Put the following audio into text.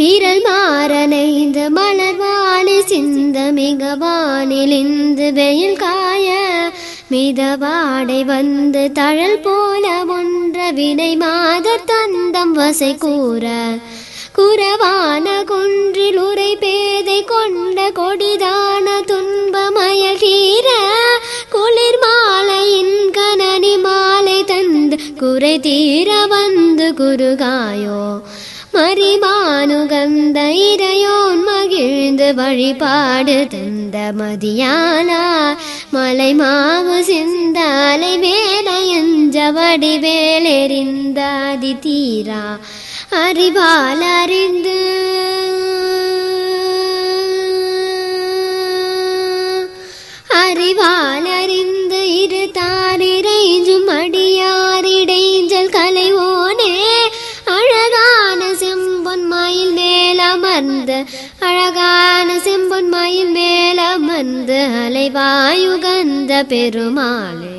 வீரல் மாறனைந்த மலர்வாழி சிந்த மிக வானிலிந்து வெயில் காய மிதவாடை வந்து தழல் போல ஒன்ற வினை மாதர் தந்தம் வசை கூற குறவான குன்றில் உரை பேதை கொண்ட கொடிதான துன்பமயல் தீர குளிர் மாலையின் கனனி மாலை தந்து குறை தீர வந்து குறுகாயோ மரிமானுகந்த இறையோன் மகிழ்ந்து வழிபாடு தந்த மதியானா மலை மாவு சிந்தாலை வேலையஞ்ச வடிவேலெறிந்தாதி தீரா அறிவால் அறிந்து அறிவால் அறிந்து இரு தாரிரைஞ்சும் அடியாரிடைஞ்சல் கலைவோனே அழகான செம்பொன் மயில் மேலமர்ந்து அழகான செம்பொன் மயில் மேலமர்ந்து அலைவாயுகந்த பெருமாளே